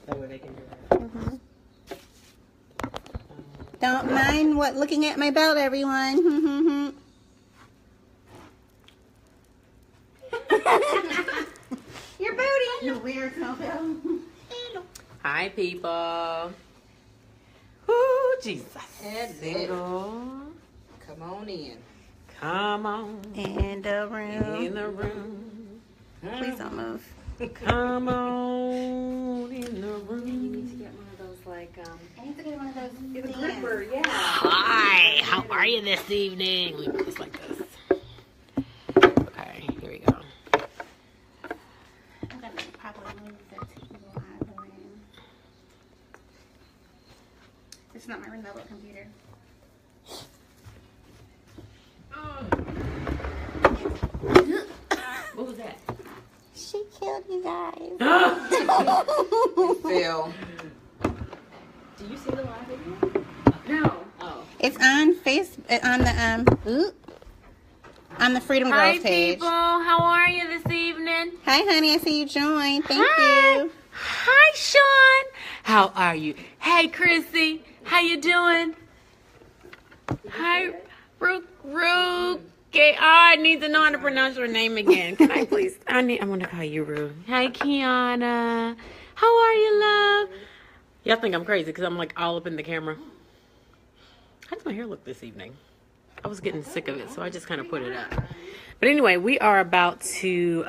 That way they can do that. Mm-hmm. Don't mind looking at my belt, everyone. Your booty. You weird snowbell. Hi, people. Ooh, Jesus. Hello. Come on in. Come on. In the room. In the room. Please don't move. Come on in the room. You need to get one of those, like, I need to get one of those. the gripper, yeah. Hi, how are you this evening? We put this like this. Okay, here we go. I'm gonna probably move that table out of the way. This is not my remote computer. What was that? She killed you guys. Phil. Do you see the live video? No. Oh. It's on on the Freedom Hi, Girls page. people. How are you this evening? Hi, honey. I see you joined. Thank Hi. you. Hi, Sean. How are you? Hey, Chrissy. How you doing? Hi, Rook. Okay, I need to know how to pronounce your name again. Can I please? I'm going to call you Rue. Hi, Kiana. How are you, love? Y'all think I'm crazy because I'm like all up in the camera. How does my hair look this evening? I was getting sick of it, so I just kind of put it up. But anyway, we are about to,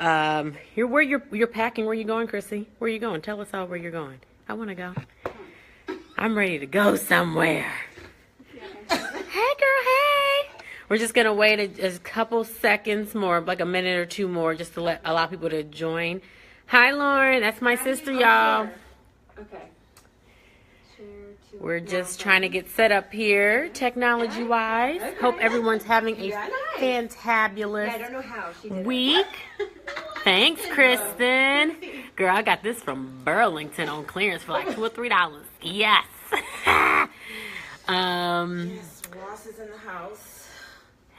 you're packing. Where you going, Chrissy? Where you going? Tell us all where you're going. I want to go. I'm ready to go somewhere. Hey, girl, hey. We're just going to wait a couple seconds more, like a minute or two more, just to allow people to join. Hi, Lauren. That's my sister, y'all. Okay. We're just trying to get set up here, technology-wise. Okay. Hope everyone's having a fantabulous I don't know how she did week. Thanks, Kristen. Girl, I got this from Burlington on clearance for like $2 or $3. Yes. Yes, Ross is in the house.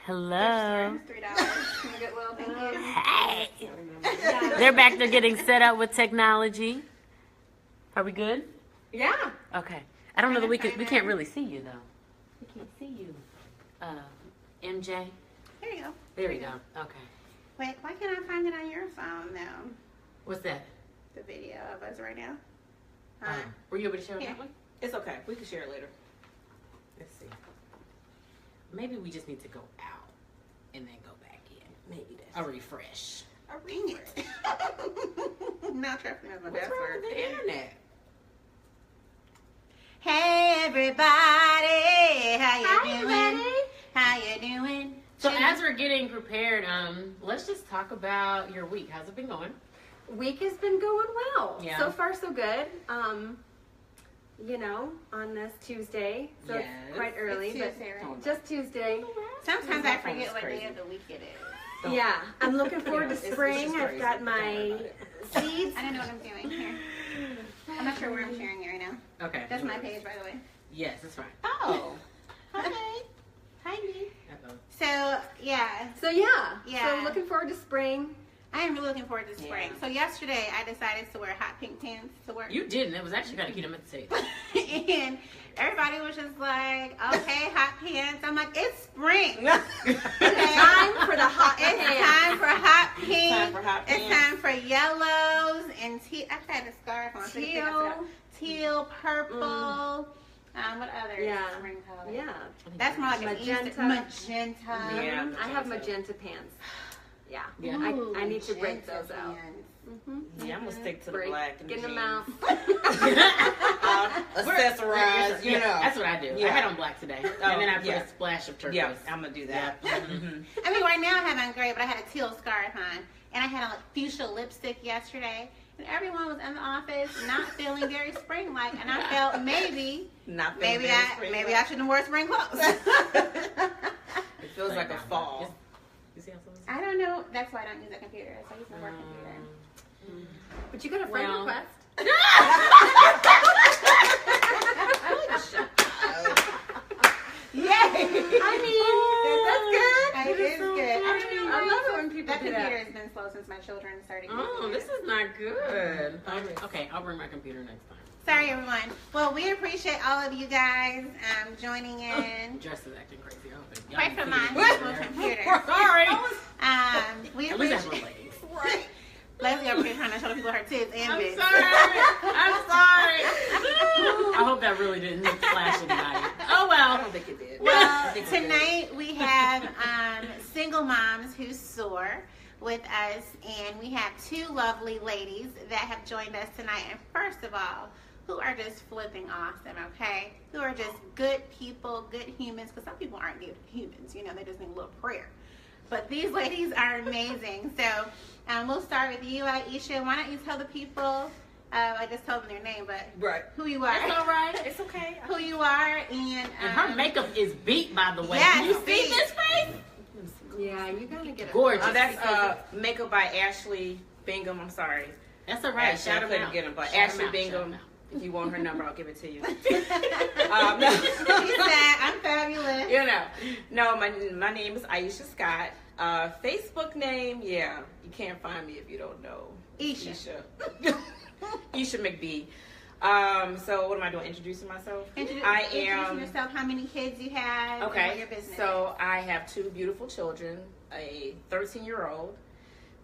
Hello. $3. Goodwill, thank you. Hey. They're back there getting set up with technology. Are we good? Yeah. Okay. I don't know that we can't really see you though. We can't see you. MJ. There you go. There we go. Okay. Wait, why can't I find it on your phone now? What's that? The video of us right now. Were you able to share Yeah. that one? It's okay. We can share it later. Let's see. Maybe we just need to go out and then go back in. Maybe that's a refresh. Dang it. Now Treffly knows my What's wrong password. with the internet? Hey everybody, how you doing? everybody. How you doing? So as we're getting prepared, let's just talk about your week. How's it been going? Week has been going well. Yeah. So far, so good. You know, on this Tuesday, so Yes. it's quite early, It's but Tuesday, right? just Tuesday. Sometimes I forget what crazy. day of the week it is. Yeah, I'm looking forward to It's spring. just I've crazy. got my seeds. I don't know what I'm doing here. I'm not sure where I'm sharing it right now. Okay. That's my page, by the way. Yes, that's right. Oh. Hi. Hi, me. Uh-oh. So, yeah. So yeah, Yeah. So looking forward to spring. I am really looking forward to spring. Yeah. So yesterday I decided to wear hot pink pants to work. You didn't. It was actually kind of cute. I meant to say that. And everybody was just like, okay, hot pants. I'm like, it's spring. Time for the hot It's pants. time for hot pink. Time for hot It's pants. time for yellows and teal. I've had a scarf on. so you can figure it out. Teal, purple. What other Yeah. spring color? Yeah. That's more like Magenta. an Easter. Magenta. Yeah. I have magenta pants. Yeah. Yeah. Ooh, I need to break magenta those out. pants. Yeah, I'm gonna stick to the Break black and the in the jeans. mouth. Accessorize, you know. That's what I do. I Yeah. had on black today. And then I put yeah. a splash of turquoise. Yeah, I'm gonna do that. Mhm. I mean, right now I have on gray, but I had a teal scarf on. And I had on like fuchsia lipstick yesterday. And everyone was in the office not feeling very spring-like. And I felt maybe Not feeling I very spring-like. shouldn't have worn spring clothes. It feels like a fall. You see how close? I don't know. That's why I don't use a computer. So I use my work computer. But you got a friend Well. request. Yay! I mean, that's good. It is good. I love it when people That do computer that. has been slow since my children started using Oh, it. this is not good. Okay, I'll bring my computer next time. Sorry, everyone. Well, we appreciate all of you guys joining in. Jess is acting crazy. Right from my computer. Sorry. We At least I have appreciate. leggings. Right. Leslie over here trying to show people her tits and I'm bits. sorry. I'm sorry. I hope that really didn't flash anybody. Oh well. I don't think it did. Well, tonight we have single moms who soar with us, and we have two lovely ladies that have joined us tonight. And first of all, who are just flipping awesome, okay? Who are just good people, good humans, because some people aren't good humans, you know, they just need a little prayer. But these ladies are amazing. So we'll start with you, Aisha. Why don't you tell the people, I just told them their name, but Right. who you are. It's all right. It's okay. Who you are, and her makeup is beat, by the way. Yes, Can you see beat. this face? Yeah, you gotta get it. Gorgeous. Oh, that's makeup by Ashley Bingham. I'm sorry. That's all right. Ashley, I Shout him couldn't out. get him, but Shout him Ashley out, shout Bingham. him out. If you want her number, I'll give it to you. She said, I'm fabulous. You know, no, my name is Aisha Scott. Facebook name, yeah, you can't find me if you don't know. Isha. Isha McBee. So what am I doing? Introducing myself? Introducing yourself, how many kids you have, and what Okay. your business So I have two beautiful children, a 13-year-old.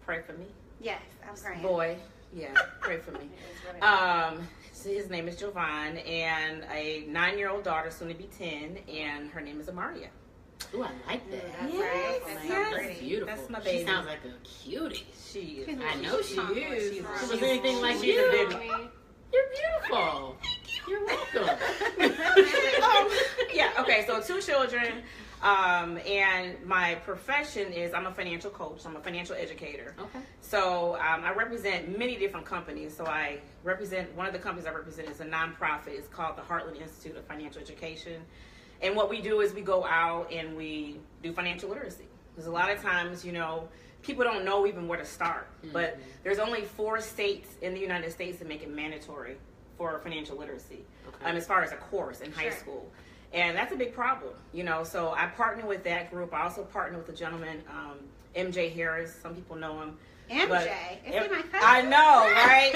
Pray for me. Yes, I'm praying. Boy, yeah, pray for me. It is what it is. So his name is Jovan, and a 9-year-old daughter, soon to be 10, and her name is Amaria. Ooh, I like that. That's Yes, right. That's yes. so pretty. Beautiful. That's my She baby. sounds like a cutie. She is. She's a I know she tomboy. is. She's If a- she was anything like she's you, a baby. you're beautiful. You're welcome. Yeah, okay, so two children, and my profession is I'm a financial coach. I'm a financial educator. Okay. So I represent many different companies. So I represent, one of the companies I represent is a nonprofit. It's called the Heartland Institute of Financial Education. And what we do is we go out and we do financial literacy. Because a lot of times, you know, people don't know even where to start. But there's only 4 states in the United States that make it mandatory for financial literacy, Okay. as far as a course in high Sure. school. And that's a big problem, you know. So I partner with that group. I also partner with a gentleman, MJ Harris. Some people know him. But- MJ. Is he my cousin? I know, right?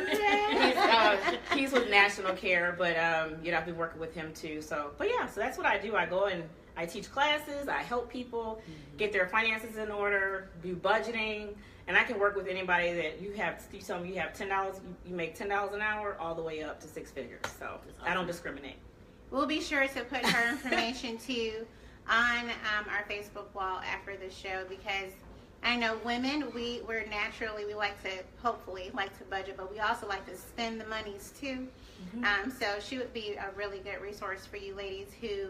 MJ. He's with National Care, but you know, I've been working with him too. So, but yeah, so that's what I do. I go and I teach classes. I help people get their finances in order, do budgeting, and I can work with anybody that you have. You tell me you have $10, you make $10 an hour, all the way up to 6 figures. So I don't discriminate. We'll be sure to put her information too on our Facebook wall after the show, because I know women, we're naturally, we hopefully like to budget, but we also like to spend the monies too. So she would be a really good resource for you ladies who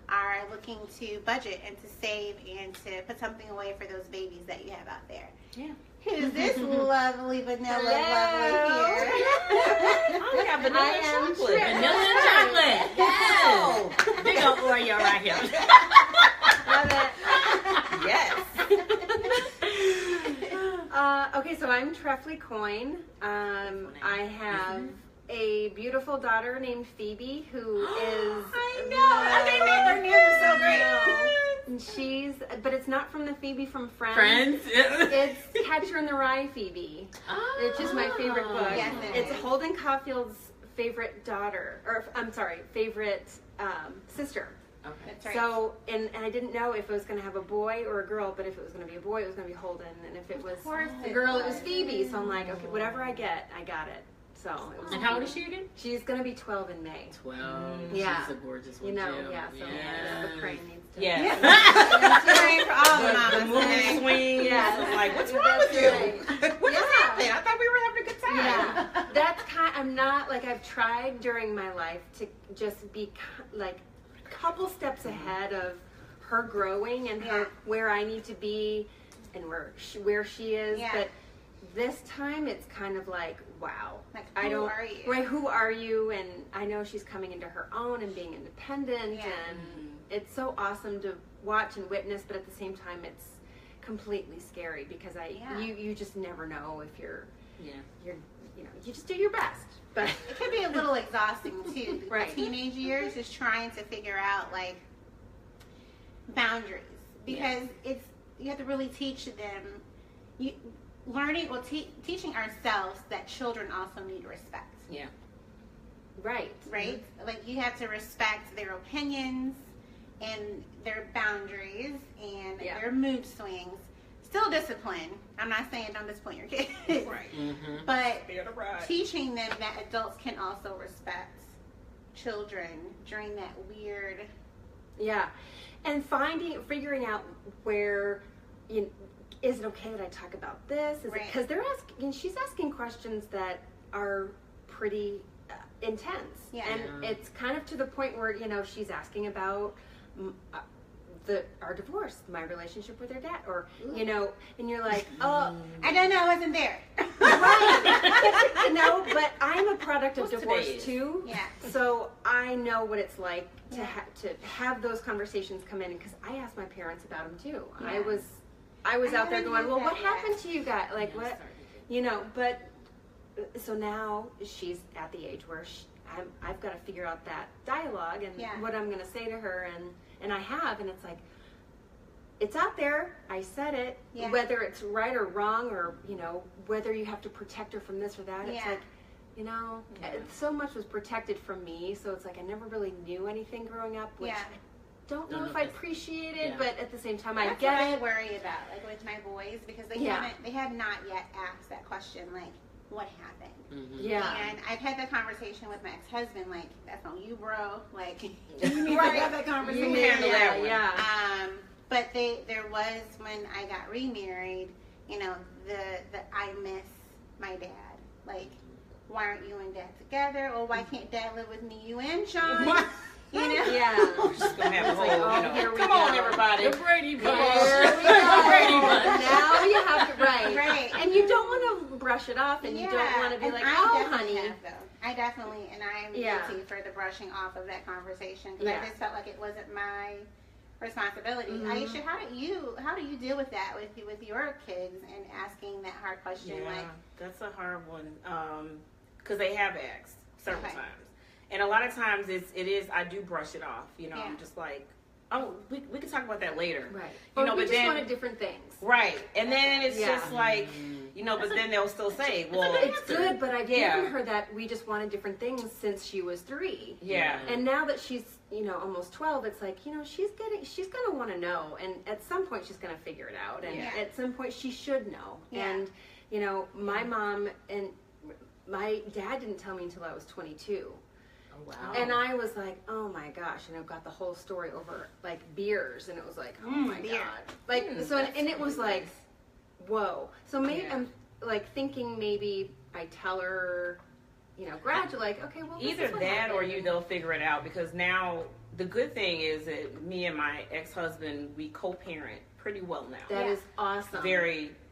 are looking to budget and to save and to put something away for those babies that you have out there. Yeah. Who's this lovely vanilla Hello. lovely here? Oh, yeah, vanilla I am and chocolate. Vanilla and chocolate. Oh. Yes. Big old Oreo right here. Love it. Yes. Okay, so I'm Treffly Coin. I have a beautiful daughter named Phoebe who is. I know. Their names are so great. And she's, but it's not from the Phoebe from Friends. Friends. It's Catcher in the Rye Phoebe. It's just my favorite book. Yes, it It's is. Holden Caulfield's favorite daughter, or I'm sorry, favorite sister. Okay. That's right. So, and I didn't know if it was going to have a boy or a girl, but if it was going to be a boy, it was going to be Holden, and if it was course a it girl, it was was. Phoebe. So I'm like, okay, whatever I get, I got it. So it was And how old is she again? She's going to be 12 in May. 12. Yeah. She's a gorgeous one, You know, too. yeah. So the praying needs to. Yeah. Praying for all the The mamas mood today. swings. Yeah. I'm like, what's wrong That's with you? right. What just Yeah. happened? I thought we were having a good time. Yeah, that's I'm not like I've tried during my life to just be like a couple steps ahead of her growing and her Yeah. where I need to be and where she is. Yeah. But this time it's kind of like, wow, Like, I who don't are you? right. Who are you? And I know she's coming into her own and being independent, Yeah. and it's so awesome to watch and witness. But at the same time, it's completely scary because Yeah. you just never know if you're Yeah. you just do your best. But It can be a little exhausting too. The Right. teenage years, just trying to figure out like boundaries, because you have to really teach them. learning, well, teaching ourselves that children also need respect. Yeah. Right. Right? Like, you have to respect their opinions and their boundaries and their mood swings. Still discipline. I'm not saying don't discipline your kids. Right. But teaching them that adults can also respect children during that weird. Yeah. And figuring out where, is it okay that I talk about this? Because they're asking, she's asking questions that are pretty intense. Yeah. And it's kind of to the point where, she's asking about our divorce, my relationship with her dad, or, and you're like, oh. I don't know, I wasn't there. Right. But I'm a product of divorce too. Yeah. So I know what it's like to have those conversations come in, because I asked my parents about them too. Yeah. I was out there going, well, what happened to you guys? Like, what, but so now she's at the age where I've got to figure out that dialogue and what I'm going to say to her, and I have, and it's like, it's out there. I said it, whether it's right or wrong, or whether you have to protect her from this or that. It's like, so much was protected from me, so it's like I never really knew anything growing up, which I don't know if I appreciated, but at the same time, I get it. I worry about, like, with my boys, because they have not yet asked that question, like, what happened? Yeah. And I've had that conversation with my ex-husband, like, that's on you, bro. Like, you need to have that conversation. You handle that one. But there was, when I got remarried, I miss my dad. Like, why aren't you and dad together? Or why can't dad live with me, you and Sean? Yeah. We're just going to have a whole, come on, everybody. The Brady Bunch. Here we go. Brady Bunch. Now you have to, Right. And you don't want to brush it off, and you don't want to be like, oh, honey. I definitely, and I'm guilty for the brushing off of that conversation, because I just felt like it wasn't my responsibility. Aisha, how do you deal with that with your kids and asking that hard question? Yeah, like, that's a hard one, because they have asked several times, and a lot of times it is I do brush it off. I'm just like, oh, we can talk about that later. Right. We but just wanted different things. Right. And then it's just like, but then they'll still say, well, it's good, but I've given her that we just wanted different things since she was 3. Yeah. And now that she's, almost 12, it's like, she's going to want to know. And at some point she's going to figure it out. And at some point she should know. Yeah. And, my mom and my dad didn't tell me until I was 22. Oh, wow. And I was like, oh my gosh, and I've got the whole story over like beers, and it was like, oh my god, like and it was like, whoa. So maybe I'm like thinking maybe I tell her, gradually, like, okay, well, either that or they'll figure it out, because now the good thing is that me and my ex-husband, we co-parent pretty well now. That is awesome.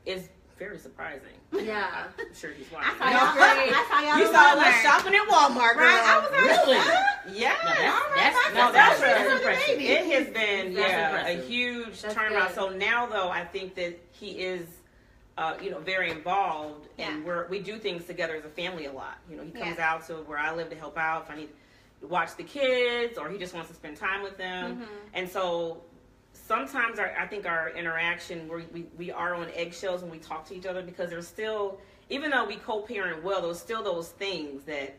It's very surprising. Yeah. I'm sure he's watching. I saw y'all. You saw us shopping at Walmart, girl. Right? I was like, really? Yeah. That's impressive. It has been a huge turnaround. Good. So now, though, I think that he is, very involved, and we do things together as a family a lot. He comes out to where I live to help out if I need to watch the kids, or he just wants to spend time with them, and so. Sometimes I think our interaction, we are on eggshells when we talk to each other, because there's still, even though we co-parent well, there's still those things that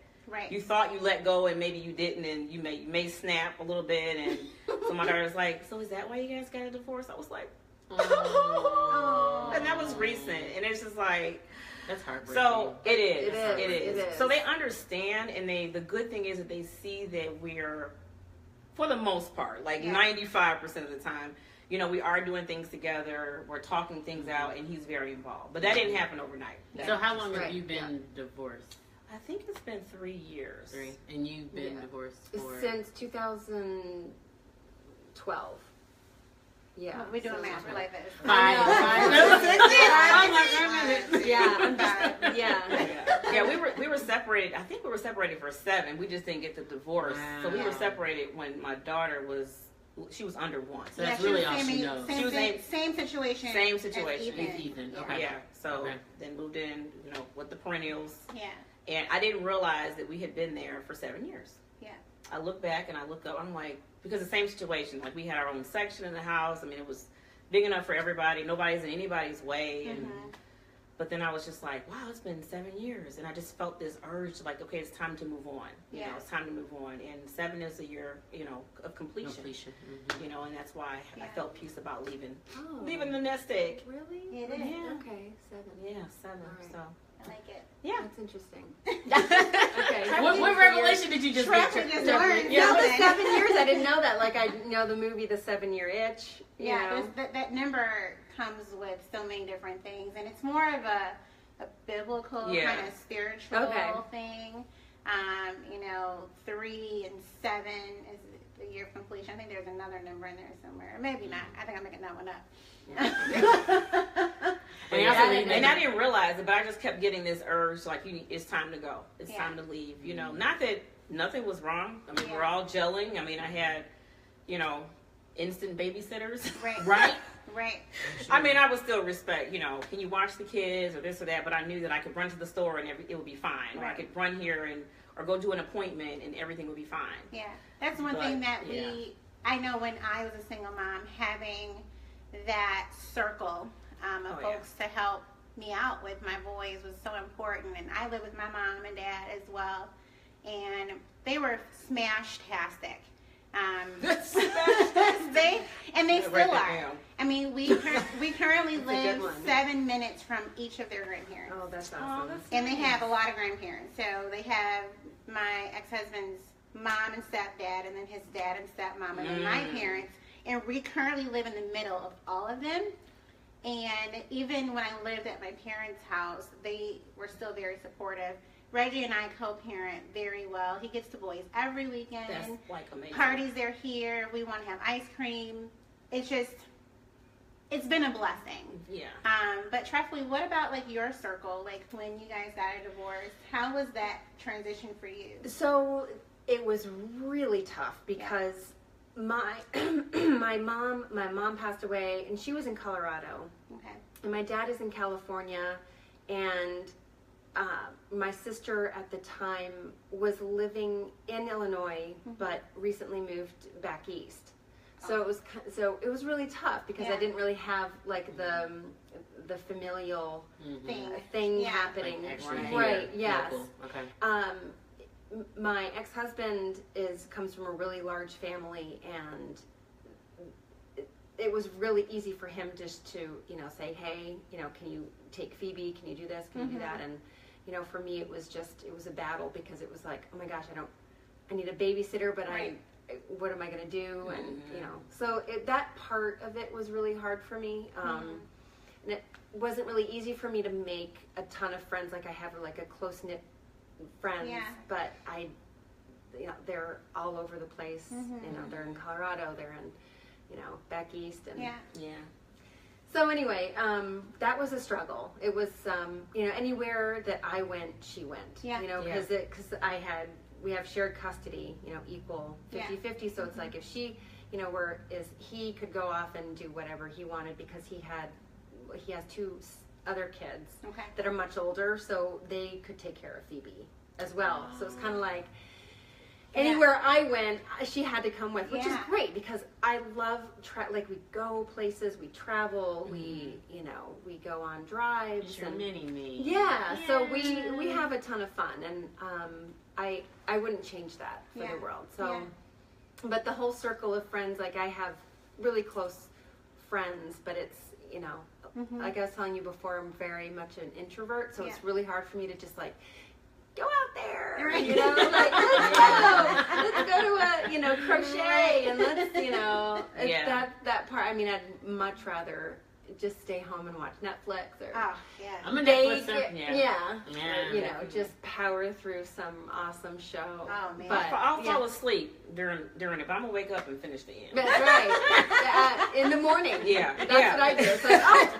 you thought you let go and maybe you didn't, and you may snap a little bit. And so my daughter's like, so is that why you guys got a divorce? I was like, oh. And that was recent, and it's just like, that's heartbreaking. So it is. So they understand, and the good thing is that they see that we're, for the most part, like 95% of the time, we are doing things together, we're talking things out, and he's very involved. But that didn't happen overnight. So how long have you been divorced? I think it's been 3 years. 3. And you've been divorced for? Since 2012. Yeah. We're doing math like this. 5. We were separated. I think we were separated for 7. We just didn't get the divorce. Wow. So we were separated when my daughter was under 1. So that's really all she knows. Same situation. Same situation. With Ethan. Okay. Yeah. So then moved in, with the perennials. Yeah. And I didn't realize that we had been there for 7 years. Yeah. I look back and I look up. I'm like, because the same situation. Like, we had our own section in the house. I mean, it was big enough for everybody. Nobody's in anybody's way. And But then I was just like, wow, it's been 7 years. And I just felt this urge to like, okay, it's time to move on. You know, it's time to move on. And 7 is a year, you know, of completion. You know, and that's why I felt peace about leaving the nest egg. Really? It is. Yeah. Okay, 7. Yeah, 7. Right. So. I like it. Yeah. That's interesting. Okay. What revelation did you just get? Just learned. No, the 7 years, I didn't know that. Like, I know the movie The 7-Year Itch. You know. That number comes with so many different things, and it's more of a biblical kind of spiritual thing. You know, 3 and 7 is the year of completion. I think there's another number in there somewhere. Maybe not. I think I'm making that one up. And I didn't realize it, but I just kept getting this urge, like, it's time to go. It's time to leave. You know, not that nothing was wrong. I mean, we're all gelling. I mean, I had, you know, instant babysitters. Right. I mean, I would still respect, you know, can you watch the kids or this or that, but I knew that I could run to the store and it would be fine. Or I could run here or go do an appointment and everything would be fine. Yeah. That's one thing that I know when I was a single mom, having that circle of folks to help me out with my boys was so important. And I live with my mom and dad as well. And they were smash-tastic. They still are. I mean, we currently live 7 minutes from each of their grandparents. Oh, that's awesome. And they have a lot of grandparents. So they have my ex-husband's mom and stepdad, and then his dad and stepmom, and then my parents. And we currently live in the middle of all of them. And even when I lived at my parents' house, they were still very supportive. Reggie and I co-parent very well. He gets the boys every weekend. That's like amazing. Parties are here. We want to have ice cream. It's been a blessing. Yeah. But Treffly, what about like your circle? Like when you guys got a divorce, how was that transition for you? So it was really tough because my mom passed away, and she was in Colorado. Okay. And my dad is in California, and my sister at the time was living in Illinois, but recently moved back east. So it was really tough because I didn't really have like the familial thing happening. Like right? Yes. Local. Okay. My ex-husband comes from a really large family, and it was really easy for him just to, you know, say, hey, you know, can you take Phoebe? Can you do this? Can you do that? And, you know, for me, it was a battle because it was like, oh my gosh, I need a babysitter, but what am I going to do? And, you know, so that part of it was really hard for me. And it wasn't really easy for me to make a ton of friends. Like I have like a close-knit friends, but you know, they're all over the place. You know, they're in Colorado, they're in, you know, back east, and so anyway, that was a struggle. It was, you know, anywhere that I went, she went. You know, because we have shared custody, you know, equal 50-50. So it's like if she, you know, he could go off and do whatever he wanted because he has 2 other kids that are much older, so they could take care of Phoebe as well. So it's kind of like anywhere I went, she had to come with, which is great because I love like we go places, we travel, we, you know, we go on drives. It's your mini-me. Yeah, so we have a ton of fun, and I wouldn't change that for the world. So, but the whole circle of friends, like I have really close friends, but it's, you know, like I was telling you before, I'm very much an introvert, so it's really hard for me to just like go out there, you know, like let's go to a, you know, crochet and let's, you know, that part. I mean, I'd much rather just stay home and watch Netflix or I'm a Netflixer. You know, just power through some awesome show. Oh man, but I'll fall asleep during it, but I'm gonna wake up and finish the end. That's right. In the morning. That's what I do. So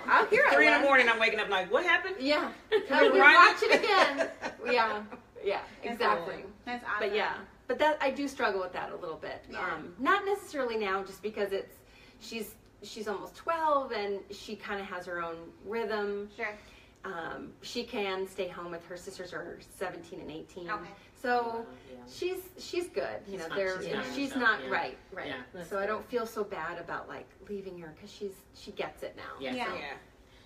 I'll hear it. 3 in the morning, I'm waking up like, what happened? Yeah. Watch it again. Yeah, exactly. That's awesome. But but that I do struggle with that a little bit. Not necessarily now, just because she's almost 12 and she kind of has her own rhythm. Sure. She can stay home with her sisters are 17 and 18. Okay. So she's good. You know, she's not right. Yeah, so I don't feel so bad about like leaving her because she gets it now. Yeah.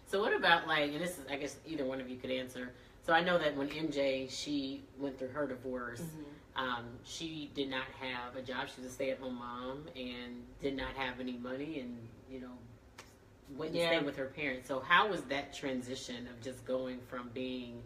So what about like, and this is, I guess either one of you could answer. So I know that when MJ, she went through her divorce, she did not have a job. She was a stay-at-home mom and did not have any money, and went to stay with her parents. So how was that transition of just going from being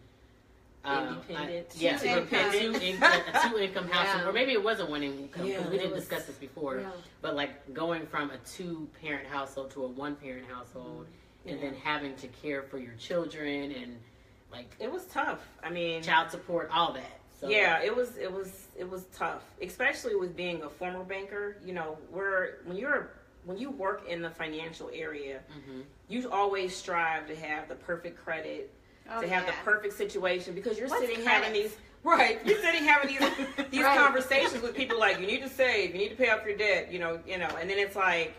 independent, a two-income household, or maybe it was a one-income, because we didn't discuss this before, but like going from a two-parent household to a one-parent household, and then having to care for your children, and like it was tough. I mean, child support, all that. So. Yeah, it was tough, especially with being a former banker. When you work in the financial area, you always strive to have the perfect credit, to have the perfect situation, because you're having these conversations with people like, you need to save, you need to pay off your debt, and then it's like,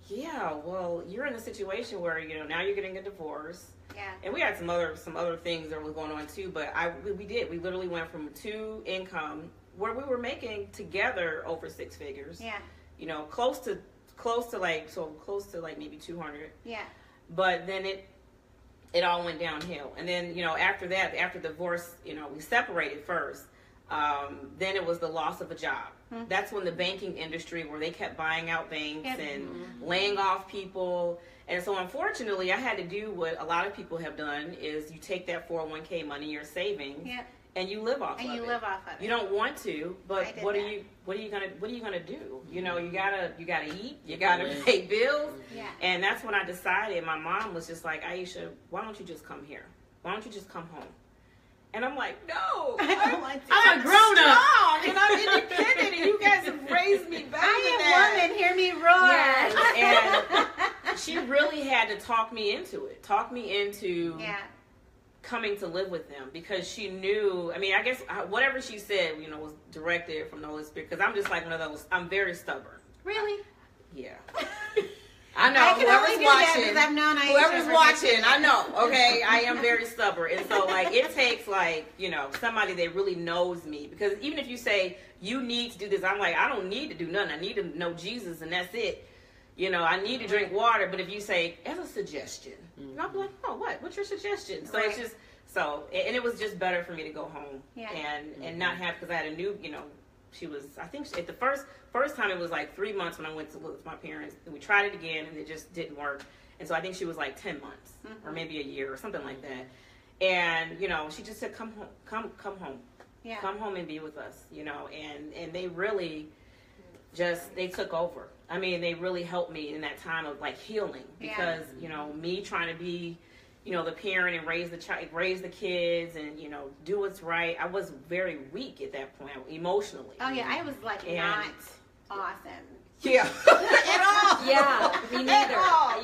yeah, well, you're in a situation where now you're getting a divorce. Yeah. And we had some other things that was going on too, but we literally went from two income where we were making together over six figures. Yeah. Close to like maybe 200. Yeah. But then it all went downhill. And then, after that, after divorce, we separated first. Then it was the loss of a job. That's when the banking industry, where they kept buying out banks and laying off people. And so unfortunately, I had to do what a lot of people have done, is you take that 401k money, your savings, and you live off of it. You don't want to, but what are you gonna do? You gotta eat, you gotta pay bills. Yeah. And that's when I decided. My mom was just like, Aisha, why don't you just come here? Why don't you just come home? And I'm like, no, I'm a grown up, and I'm independent, and you guys have raised me better than that. I am woman, hear me roar. Yes. And she really had to talk me into coming to live with them, because she knew, I guess whatever she said, was directed from the Holy Spirit, because I'm just like one of those, I'm very stubborn. Really? Yeah. I know, whoever's watching, I know, okay? I am very stubborn. And so, it takes, somebody that really knows me. Because even if you say, you need to do this, I'm like, I don't need to do nothing. I need to know Jesus, and that's it. I need to drink water. But if you say, as a suggestion, I'll be like, oh, what's your suggestion? So it's just, and it was just better for me to go home and not have, because I had a new, she was, I think at the first time it was like 3 months when I went to live with my parents, and we tried it again and it just didn't work. And so I think she was like 10 months or maybe a year or something like that. And, she just said, come home, come home, come home and be with us, and they really they took over. They really helped me in that time of healing, because, me trying to be, the parent and raise the kids and, do what's right. I was very weak at that point, emotionally. Oh yeah, I was not awesome. Yeah. At all. Yeah, me neither.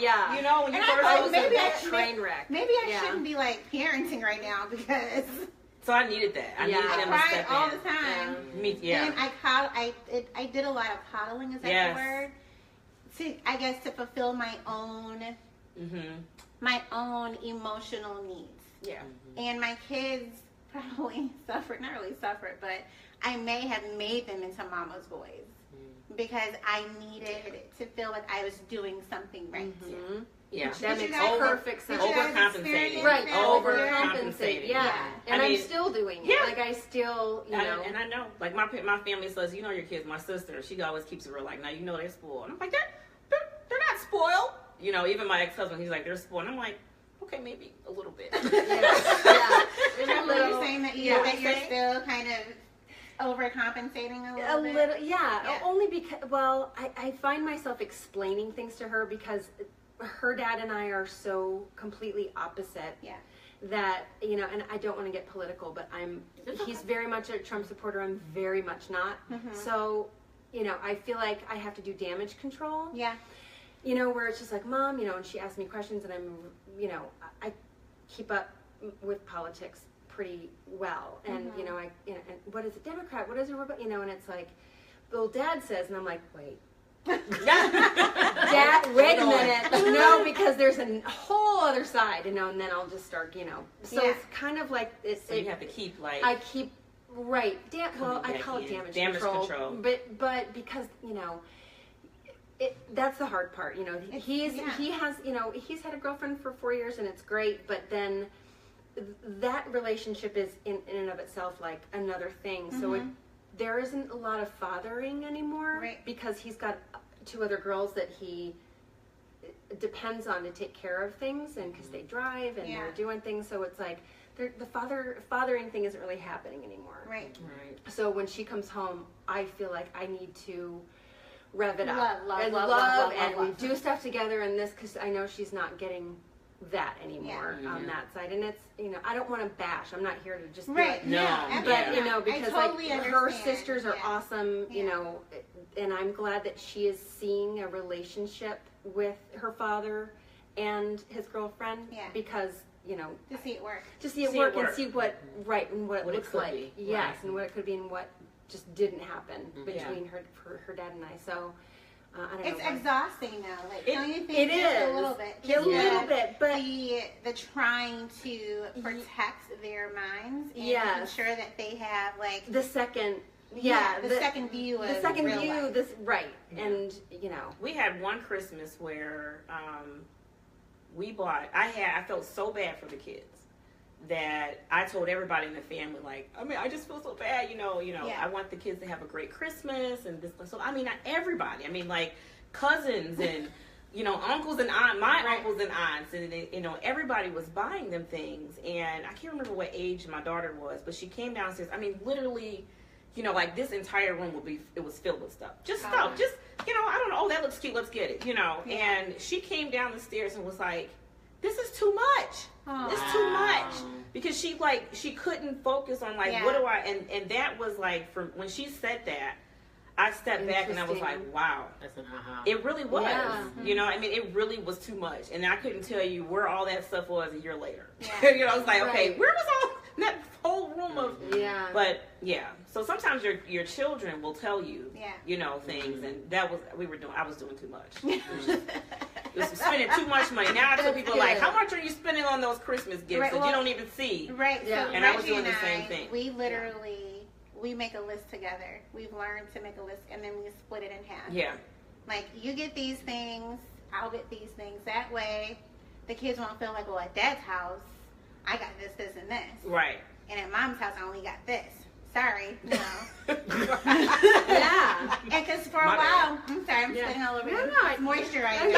Yeah. When you and first I was maybe a train wreck. Maybe I shouldn't be parenting right now, because so I needed that. I needed them to step in all the time. Yeah. And I did a lot of coddling, is that the word? To fulfill my own emotional needs. Yeah. And my kids probably suffered, not really suffered, but I may have made them into mama's boys, because I needed to feel like I was doing something right. Yeah, that makes perfect sense. Overcompensating. Right, overcompensate. Yeah. And I'm still doing it. Yeah. I still, And I know, my family says, your kids, my sister, she always keeps it real, now they're spoiled. And I'm like, they're not spoiled. Even my ex-husband, he's like, they're spoiled. And I'm like, okay, maybe a little bit. Yeah. You're saying that you're still kind of overcompensating a little bit? Yeah. Only because, I find myself explaining things to her, because her dad and I are so completely opposite. Yeah. That, and I don't want to get political, but he's very much a Trump supporter. I'm very much not. So, I feel like I have to do damage control. Yeah. Where it's just like, Mom, and she asks me questions, and I'm, I keep up with politics pretty well. And, and what is a Democrat? What is a Republican? And it's like, well, Dad says, and I'm like, wait. Dad, wait a minute. No, because there's a whole other side, and then I'll just start, So it's kind of like it's. So you have to keep I keep I call it damage control. But because that's the hard part. You know, he has, you know, he's had a girlfriend for 4 years and it's great, but then that relationship is in and of itself like another thing. So there isn't a lot of fathering anymore, Right. because he's got 2 other girls that he depends on to take care of things, and because they drive and they're doing things, so it's like the fathering thing isn't really happening anymore. Right. So when she comes home, I feel like I need to rev it up Love, and love, and we love. do stuff together in this, because I know she's not getting that anymore on that side. And it's, you know, I don't want to bash. I'm not here to just be Right. like, No. Yeah, but you know, because I totally like her understand. sisters are awesome, you Yeah. know, and I'm glad that she is seeing a relationship with her father and his girlfriend, because, you know, To see it work. to see it work and see what and what it What it looks could like. be. Yes, Right. and what it could be and what just didn't happen Yeah. between her dad and I. So I don't It's know. exhausting though. Like, It- don't you think It just is a little bit? a Just little bit, but the trying to protect their minds and Yes. ensure that they have like the second, the second view of the second real view, life. this right, and you know, We had one Christmas where we bought. I felt so bad for the kids that I told everybody in the family, like, I mean, I just feel so bad, you know. Yeah. I want the kids to have a great Christmas and this. So I mean, not everybody. I mean, like cousins and you know, uncles and aunts, my uncles and aunts, and you know, everybody was buying them things. And I can't remember what age my daughter was, but she came downstairs. I mean, literally. You know, like this entire room it was filled with stuff. Just stuff. Just, you know, I don't know. Oh, that looks cute. Let's get it. You know, and she came down the stairs and was like, this is too much. It's too much. Because she couldn't focus on like, what do I, and that was like, from when she said that, I stepped back and I was like, wow. That's an aha. It really was. Yeah. You know, I mean, it really was too much. And I couldn't tell you where all that stuff was a year later. Yeah. You know, I was like, okay, Right. where was all that whole room of, yeah. but yeah. So sometimes your children will tell you, you know, things. And that was, I was doing too much. It was spending too much money. Now I tell people, like, how much are you spending on those Christmas gifts Right, that well, you don't even see? Right. Yeah. So And I was Reggie doing the and same I, thing. We literally we make a list together. We've learned to make a list, and then we split it in half. Yeah. Like, you get these things, I'll get these things. That way, the kids won't feel like, well, at Dad's house, I got this, this, and this. Right. And at Mom's house, I only got this. Sorry, no. Yeah. And because for a My while, I'm sorry, I'm Yeah. spitting all over No, you. no, It's moisturizer.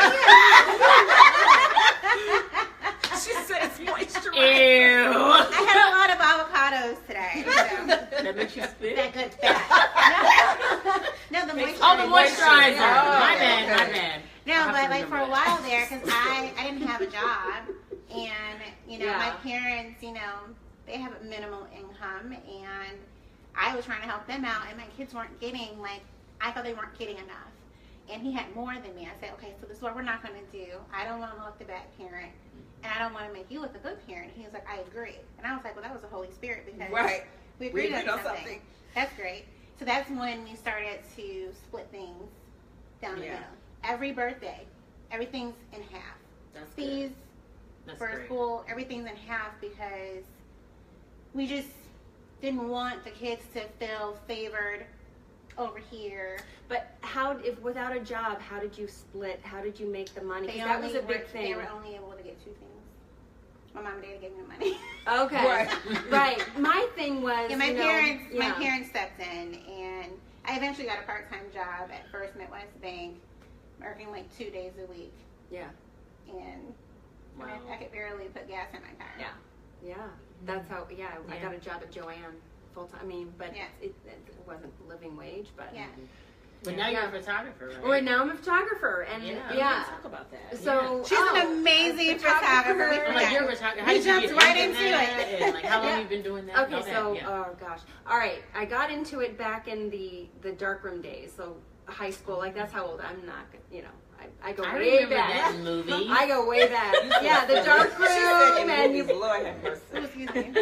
She said it's moisturizer. Ew. I had a lot of avocados today. So. That makes you spit. That good fat. No, the moisturizer. Oh, the moisturizer. Yeah. My bad, my bad. No, I'll have but to like for a remember while there, because I didn't have a job, and you know my Yeah. parents, you know, they have a minimal income, and I was trying to help them out, and my kids weren't getting like I thought they weren't getting enough, and he had more than me. I said, okay, so this is what we're not going to do. I don't want to look the bad parent, and I don't want to make you look a good parent. He was like, I agree, and I was like, well, that was the Holy Spirit because Right. we agreed on on something. That's great. So that's when we started to split things down the Yeah. middle. Every birthday, everything's in half. That's Fees That's for great. school, everything's in half because we just didn't want the kids to feel favored over here. But if without a job, how did you split? How did you make the money? 'Cause They that was only a big were- thing. They were only able to get 2 things. My mom and dad gave me the money. Okay. Right. Right. My thing was, Yeah, my you know, parents yeah. my parents stepped in, and I eventually got a part-time job at First Midwest Bank, working like 2 days a week, Yeah. and Wow. I could barely put gas in my car. Yeah. Yeah. That's how. Yeah. I Yeah. got a job at Joanne full time. I mean, but Yeah. it wasn't living wage. But Yeah. But now you're a photographer, right? Right now I'm a photographer, and Yeah. yeah. Talk about that. So She's an amazing photographer. I'm like, you're a photographer. How We did you jumped get right into into that? it. And like, how long Yeah. have you been doing that? Okay, All that, so yeah. oh gosh, all right. I got into it back in the darkroom days, so high school. Like that's how old I'm not. You know, I go I way remember back. that movie. I go way back. Yeah, the dark She said room, in and movies, you. Lord have mercy. Excuse me.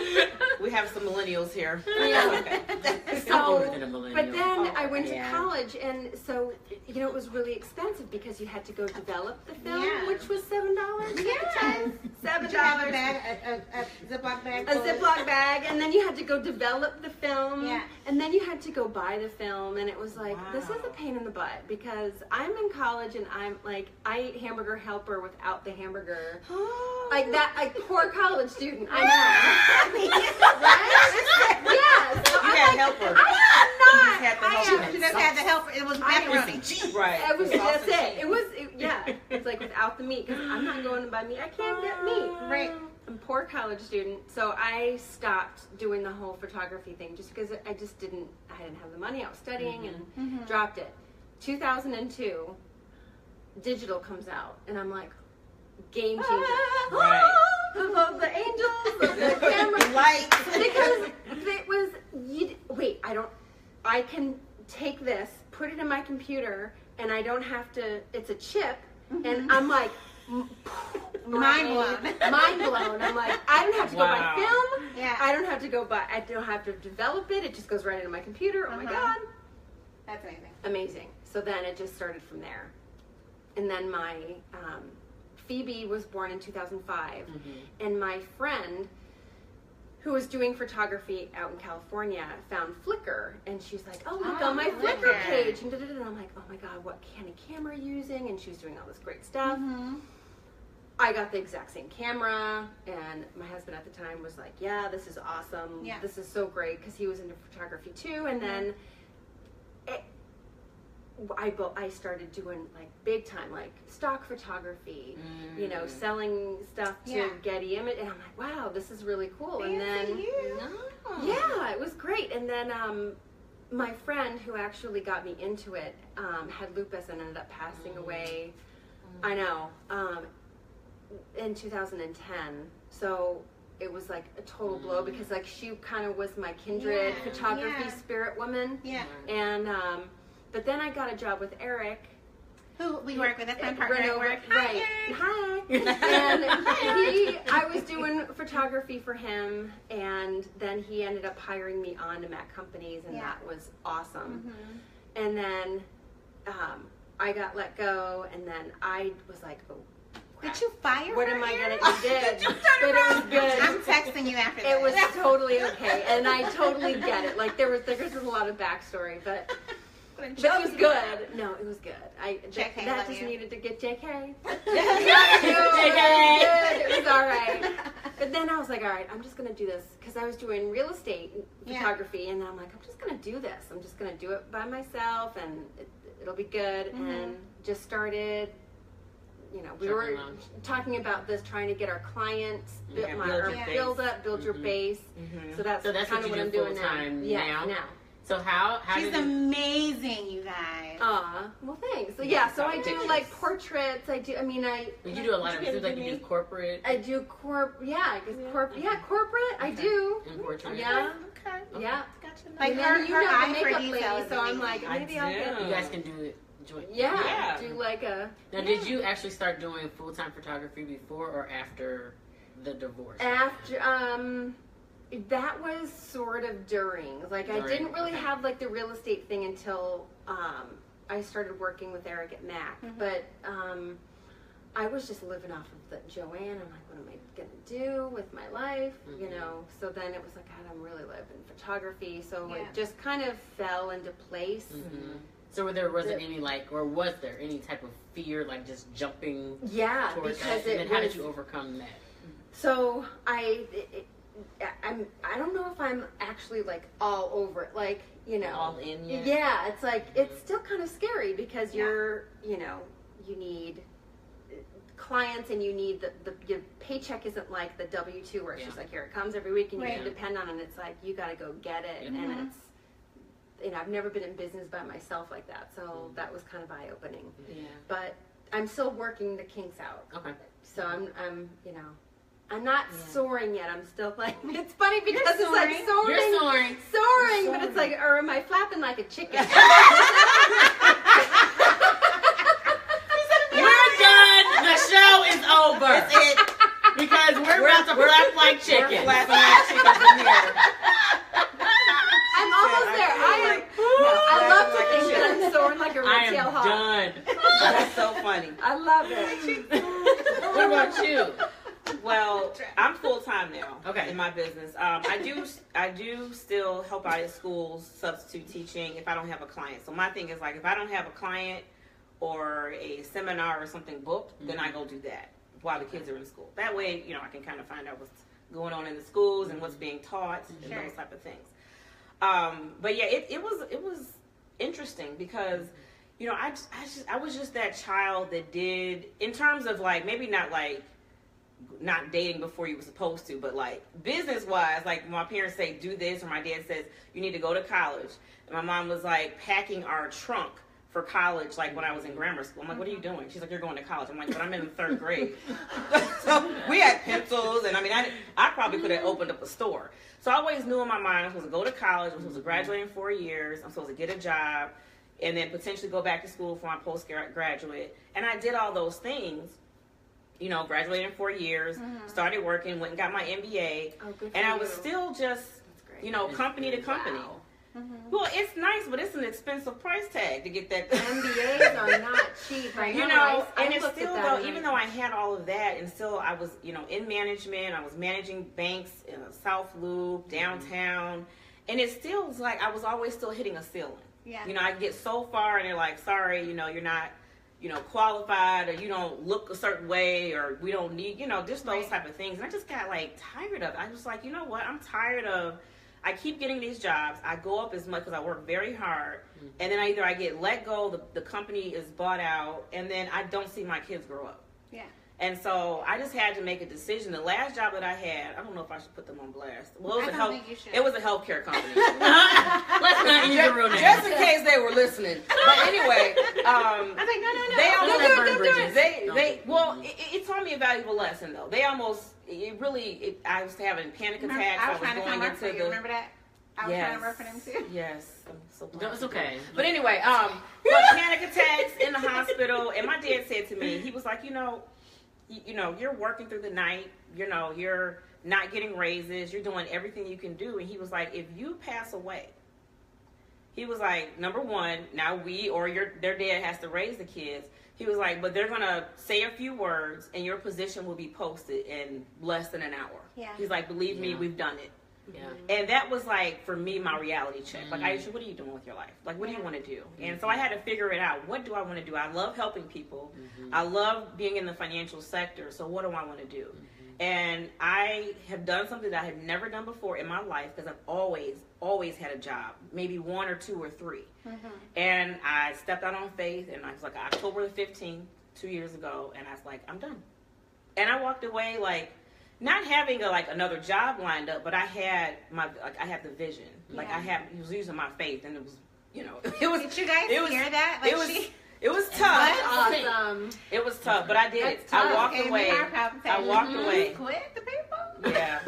We have some millennials here. Yeah. Okay. I'm So, older than a millennial. but then I went to Yeah. college, and so you know it was really expensive because you had to go develop the film, Yeah. which was $7. Yes. $7. Did you have a bag, a Ziploc bag? A full? Ziploc bag, and then you had to go develop the film, Yeah. and then you had to go buy the film, and it was like, this is a Wow. pain in the butt because I'm in college and I'm like, I ate hamburger helper without the hamburger. Like that, like poor college student. I know. Right? Yeah. So You I'm had like, helper. I am not. had the I helper. am She just had the helper. It was macaroni. Right. It was Sauce just and it. cheese. It was yeah. It's like without the meat because I'm not going to buy meat. I can't get meat. Right. I'm a poor college student, so I stopped doing the whole photography thing just because I didn't have the money. I was studying and dropped it. 2002, digital comes out, and I'm like, game changer. Right. The angels, the camera, Lights. because it was. I can take this, put it in my computer, and I don't have to. It's a chip, and I'm like. Mind blown. Mind blown. I'm like, I don't have to go buy Wow. film. Yeah. I don't have to go buy. I don't have to develop it. It just goes right into my computer. Oh my god, That's amazing. amazing. So then it just started from there, and then my Phoebe was born in 2005, and my friend who was doing photography out in California found Flickr, and she's like, "Oh, look on my Flickr Flickr. page," and I'm like, "Oh my god, what kind of camera are you using?" And she was doing all this great stuff. I got the exact same camera, and my husband at the time was like, "Yeah, this is awesome. Yeah. This is so great," because he was into photography too. And then I started doing like big time, like stock photography, you know, selling stuff to Yeah. Getty Image, and I'm like, "Wow, this is really cool." And then No. yeah, it was great. And then my friend who actually got me into it had lupus and ended up passing away. I know. In 2010. So it was like a total blow because like she kind of was my kindred Yeah, photography yeah. spirit woman. Yeah. And but then I got a job with Eric. Who we work with. That's my partner Run at over- work. Right. Hi. And I was doing photography for him, and then he ended up hiring me on to Mac companies, and Yeah. that was awesome. And then I got let go, and then I was like, oh, crap. Did you fire What her, am I Erin? gonna do? Did, but it was good. I'm texting you after this. It was totally okay, and I totally get it. Like there was a lot of backstory, but it was good. No, it was good. JK, that love just you. needed to get JK. JK. It was all right. But then I was like, all right, I'm just gonna do this because I was doing real estate Yeah. photography, and I'm like, I'm just gonna do this. I'm just gonna do it by myself, and it'll be good. And just started. You know, we Chugging were along. talking about this, trying to get our clients Yeah, build your build base. up, build your base. So that's So that's kind what of you what do I'm doing full-time now. now? So how She's did you, amazing, you guys. Well, thanks. So yeah, so I do Pictures. like portraits. did you do a lot of it seems like you do corporate I do corporate. I do. and portrait? Yeah, Okay. yeah. Like And her, then you her know eye the for makeup detail lady, is so I'm amazing. like, I maybe I'll get. You guys can do it joint. Yeah, do like a. Now, did you actually start doing full-time photography before or after the divorce? After that was sort of during. Like I During, didn't really okay. have like the real estate thing until I started working with Eric at Mac. But I was just living off of the Joanne. I'm like, what am I gonna do with my life? You know. So then it was like, God, I'm really loving photography. So Yeah. it just kind of fell into place. So there wasn't any or was there any type of fear, like just jumping Yeah, towards because that? And it then how was. did you overcome that? So I don't know if I'm actually like all over it, like you know, All in yet? Yeah, it's like it's still kind of scary because you're, you know, you need clients and you need your paycheck isn't like the W-2 where it's just like here it comes every week and you Right. can depend on it. And it's like you got to go get it, and it's. You know, I've never been in business by myself like that, so that was kind of eye-opening. Yeah. But I'm still working the kinks out. Okay. So I'm, you know, I'm not soaring yet. I'm still like, it's funny because it's like soaring. You're soaring. Soaring, but it's like, or am I flapping like a chicken? We're done. The show is over. That's it. Because we're about to flap like chickens. We're flapping like chickens in here. I'm almost there. I love to so hot. Done. That's so funny. I love it. What about you? Well, I'm full time now. Okay. In my business, I do still help out at schools, substitute teaching if I don't have a client. So my thing is like if I don't have a client or a seminar or something booked, then I go do that while the kids are in school. That way, you know, I can kind of find out what's going on in the schools and what's being taught and those type of things. But yeah, it was interesting because, you know, I was just that child that did, in terms of like maybe not like not dating before you were supposed to, but like business wise, like my parents say do this, or my dad says you need to go to college, and my mom was like packing our trunk for college, like when I was in grammar school. I'm like, what are you doing? She's like, you're going to college. I'm like, but I'm in the 3rd grade. So we had pencils, and I mean, I probably could have opened up a store. So I always knew in my mind I'm supposed to go to college, I'm supposed to graduate in 4 years, I'm supposed to get a job, and then potentially go back to school for my postgraduate. And I did all those things. You know, graduated in 4 years, started working, went and got my MBA, and I was still just, you know, company to company. Wow. Well, it's nice, but it's an expensive price tag to get that. MBAs are not cheap. I You know, know, I and it's looked at still that though, and even though I had all of that, and still I was, you know, in management. I was managing banks in South Loop, downtown, and it still was like I was always still hitting a ceiling. Yeah. You know, I get so far, and they're like, "Sorry, you know, you're not, you know, qualified, or you don't look a certain way, or we don't need, you know, just those type of things." And I just got like tired of it. I was like, you know what? I'm tired of. I keep getting these jobs. I go up as much because I work very hard, and then I get let go. The company is bought out, and then I don't see my kids grow up. Yeah. And so I just had to make a decision. The last job that I had, I don't know if I should put them on blast. Well, I don't think you should. It was a healthcare company. Let's not use the real name. Just in case they were listening. But anyway, I was like, no. they almost Don't burn bridges. it taught me a valuable lesson though. I was having panic attacks. I was trying to come work for you. Remember that? I was Yes. trying to work for them too. Yes, I'm so glad. No, it's okay. But anyway, but panic attacks in the hospital, and my dad said to me, he was like, you know, you're working through the night, you know, you're not getting raises, you're doing everything you can do, and he was like, if you pass away, he was like, number one, now their dad has to raise the kids. He was like, but they're gonna say a few words, and your position will be posted in less than an hour. Yeah. He's like, believe me, we've done it. Yeah. And that was like, for me, my reality check. Like, Aisha, what are you doing with your life? Like, what do you want to do? And so I had to figure it out. What do I want to do? I love helping people. I love being in the financial sector. So what do I want to do? And I have done something that I had never done before in my life because I've always had a job, maybe 1 or 2 or 3. And I stepped out on faith, and I was like, October the 15th, 2 years ago, and I was like, I'm done. And I walked away like, not having another job lined up, but I had I had the vision. Like I was using my faith, and it was, you know, it was. Did you guys hear that? Like it was tough. Awesome. It was tough, but I did it. I walked away. I walked away. Quit the people. Yeah.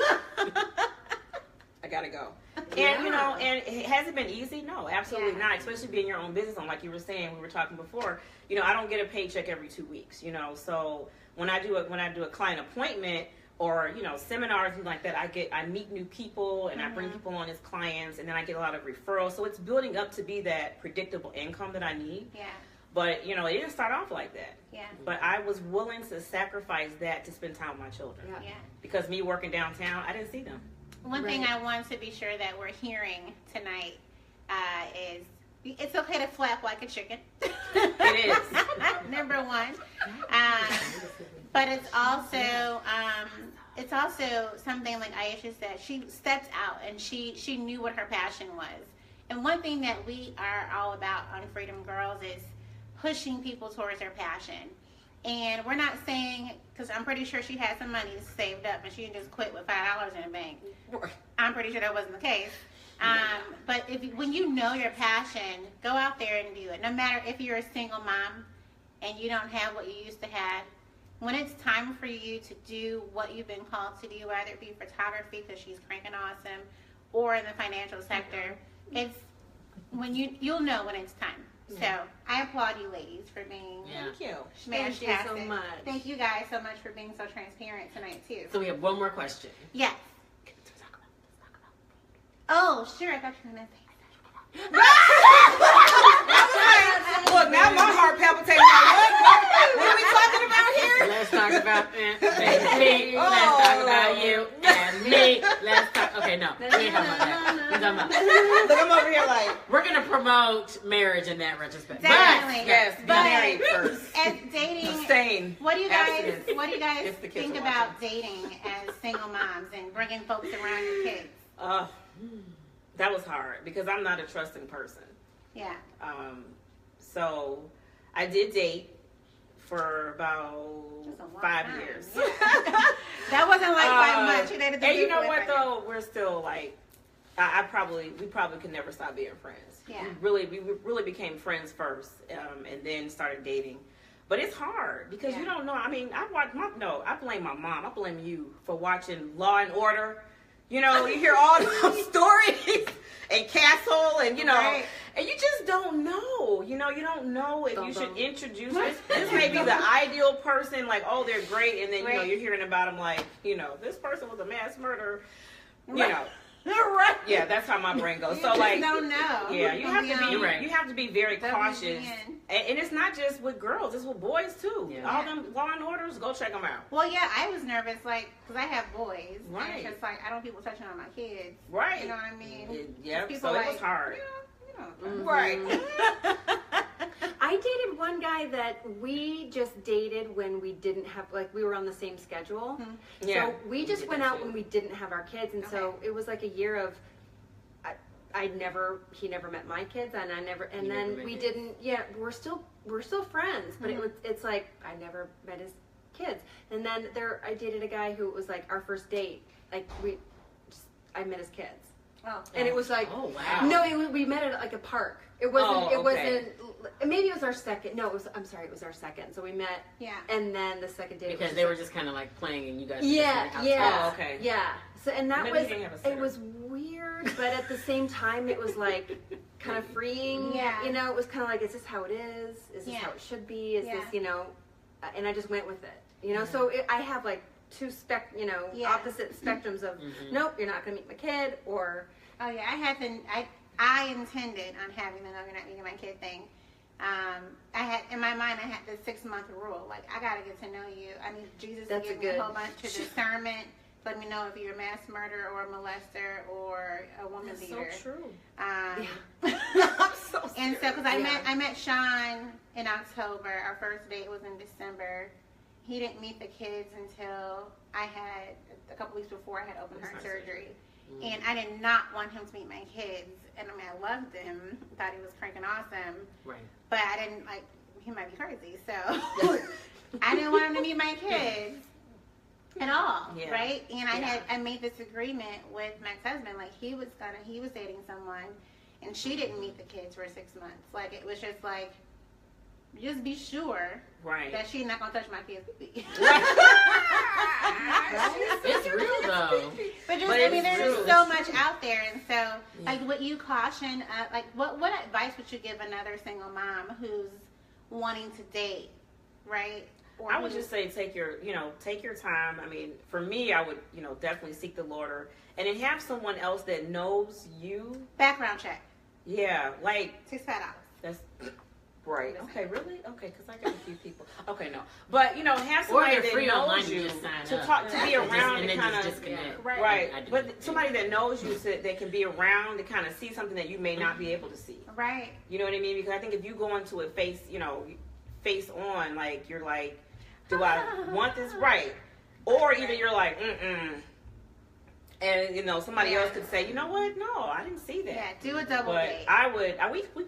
I gotta go. And you know, and has it been easy? No, absolutely not. Especially being your own business owner, like you were saying, we were talking before. You know, I don't get a paycheck every 2 weeks. You know, so when I do a client appointment, or, you know, seminars and like that, I meet new people, and I bring people on as clients, and then I get a lot of referrals. So it's building up to be that predictable income that I need. Yeah. But, you know, it didn't start off like that. Yeah. But I was willing to sacrifice that to spend time with my children. Yeah. Because me working downtown, I didn't see them. One thing I want to be sure that we're hearing tonight is it's okay to flap like a chicken. It is. Number one. But it's also something like Aisha said. She stepped out and she knew what her passion was. And one thing that we are all about on Freedom Girlz is pushing people towards their passion. And we're not saying, because I'm pretty sure she had some money saved up and she didn't just quit with $5 in the bank. I'm pretty sure that wasn't the case. But when you know your passion, go out there and do it. No matter if you're a single mom and you don't have what you used to have. When it's time for you to do what you've been called to do, whether it be photography because she's cranking awesome, or in the financial sector, it's when you'll know when it's time. So I applaud you ladies for being Thank you. Thank you so much. Thank you guys so much for being so transparent tonight too. So we have one more question. Yes. Oh, sure. I thought you were gonna say. Look, now my We ain't talking about that. We're talking about. Look, I'm over here like, We're gonna promote marriage in that retrospect. Definitely. yes, be But married first. as dating, Abstain. what do you guys Abstinence. If the kids think are about dating as single moms and bringing folks around your kids? That was hard because I'm not a trusting person. Yeah. So I did date for about That's a long 5 time. years. Yeah. That wasn't like 5 months. You dated the And you know people what with though? We're still like, we probably could never stop being friends. Yeah. We really became friends first, and then started dating. But it's hard because you don't know. I mean, I blame my mom. I blame you for watching Law and Order. You know, you hear all those stories and Castle, and you know, Right. and you just don't know. You know, you don't know if you should introduce this may be the ideal person. Like, oh, they're great, and then you know you're hearing about them like, you know, this person was a mass murderer. You know. Right. Yeah, that's how my brain goes. You So just like, don't know. yeah, you have to be. You're right. You have to be very cautious, WGN. and it's not just with girls; it's with boys too. Yeah. All them Law and Orders, go check them out. Well, yeah, I was nervous, like, because I have boys. Right. And it's just like, I don't want people touching on my kids. Right. You know what I mean? Yeah. People So like, it was hard. You know. Right. I dated one guy that we just dated when we didn't have, like, we were on the same schedule. Yeah. So we just did went that out too. when we didn't have our kids, and so it was like a year of, he never met my kids, and I never, and You never then met we his? didn't, we're still friends, but it's like, I never met his kids. And then I dated a guy who was like our first date, like I met his kids. Oh. And it was like, Oh wow. no, we met at like a park. It wasn't. Oh, okay. It wasn't. Maybe it was our second. No, I'm sorry. It was our second. So we met. Yeah. And then the second date. Because they were just kind of like playing, and you guys. Yeah. Were just Yeah. Oh, okay. Yeah. So and that Maybe was. you didn't have a It sitter. was weird, but at the same time, it was like kind of freeing. Yeah. You know, it was kind of like, is this how it is? Is this how it should be? Is this, you know? And I just went with it. You know. So I have like two opposite spectrums of nope, you're not gonna meet my kid, or. Oh yeah, I intended on having the no, you're not meeting my kid thing. I had in my mind, I had the 6-month rule. Like, I gotta get to know you. I need Jesus to give me a whole bunch of discernment. Let me know if you're a mass murderer or a molester or a woman beater. So true. I'm so and so, because I met Sean in October. Our first date was in December. He didn't meet the kids until I had a couple weeks before I had open heart surgery. And I did not want him to meet my kids. And I mean, I loved him, thought he was freaking awesome. Right. But I didn't, like, he might be crazy. So I didn't want him to meet my kids at all. Yeah. Right? And I made this agreement with my ex-husband. Like, he was dating someone, and she didn't meet the kids for 6 months. Like, it was just like, just be sure that she's not going to touch my kids' pee. It's real though. But just, But I mean, it's there's true. so much out there, and so, like, what you caution, like, what advice would you give another single mom who's wanting to date, right? Or I would just say take your time. I mean, for me, I would, definitely seek the Lord, and then have someone else that knows you. background check, Yeah, like $65. that's right. Okay, really? Okay, because I got a few people. Okay, no, but have Or somebody they're that free online. knows You you just sign to up. talk, to be around, and to then kind just of disconnect. right. I do But that. somebody that knows you, so that can be around to kind of see something that you may not be able to see. Right. You know what I mean? Because I think if you go into it face on, like you're like, do I want this right? Or either you're like, and somebody else could say, you know what? No, I didn't see that. Yeah, do a double But date.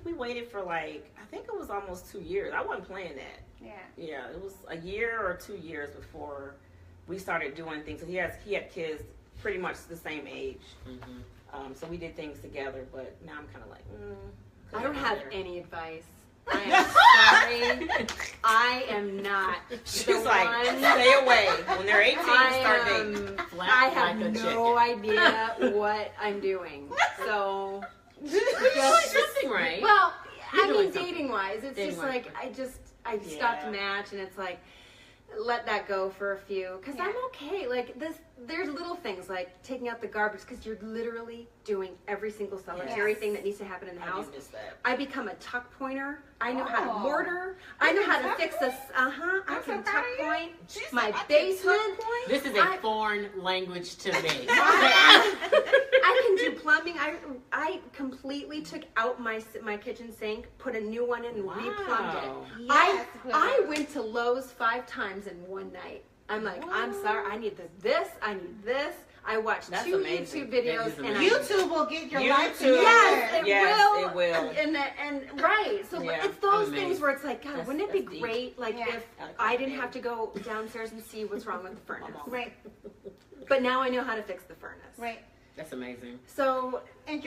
we waited for like, I think it was almost 2 years. I wasn't playing that. Yeah. Yeah, it was a year or 2 years before we started doing things. So he had kids pretty much the same age. So we did things together. But now I'm kind of like, I don't have any advice. I am sorry. I am not. She's like, stay away. When they're 18, start dating. I have no idea what I'm doing. So, just, Something right. well, You're I mean, doing something. dating wise, it's just Dating-wise, like, I stopped match, and it's like, let that go for a few, because I'm okay. Like, there's little things like taking out the garbage, because you're literally doing every single solitary thing that needs to happen in the house. I miss that. I become a tuck pointer. I know how to mortar. I know how to fix this. I can tuck point my basement. This is a foreign language to me. I I can do plumbing. I completely took out my kitchen sink, put a new one in, and replumbed it. Yes, I went to Lowe's 5 times in one night. I'm like, I'm sorry, I need this, I need this. I watched That's 2 amazing. YouTube videos, That is and YouTube will get your life YouTube. together. Yes, Yes, it it will. And right. So Yeah, it's those I'm things amazed. where it's like, God, That's- wouldn't it be that's deep. great, like Yeah. if I didn't have to go downstairs and see what's wrong with the furnace. Right, But now I know how to fix the furnace. right. That's amazing. So And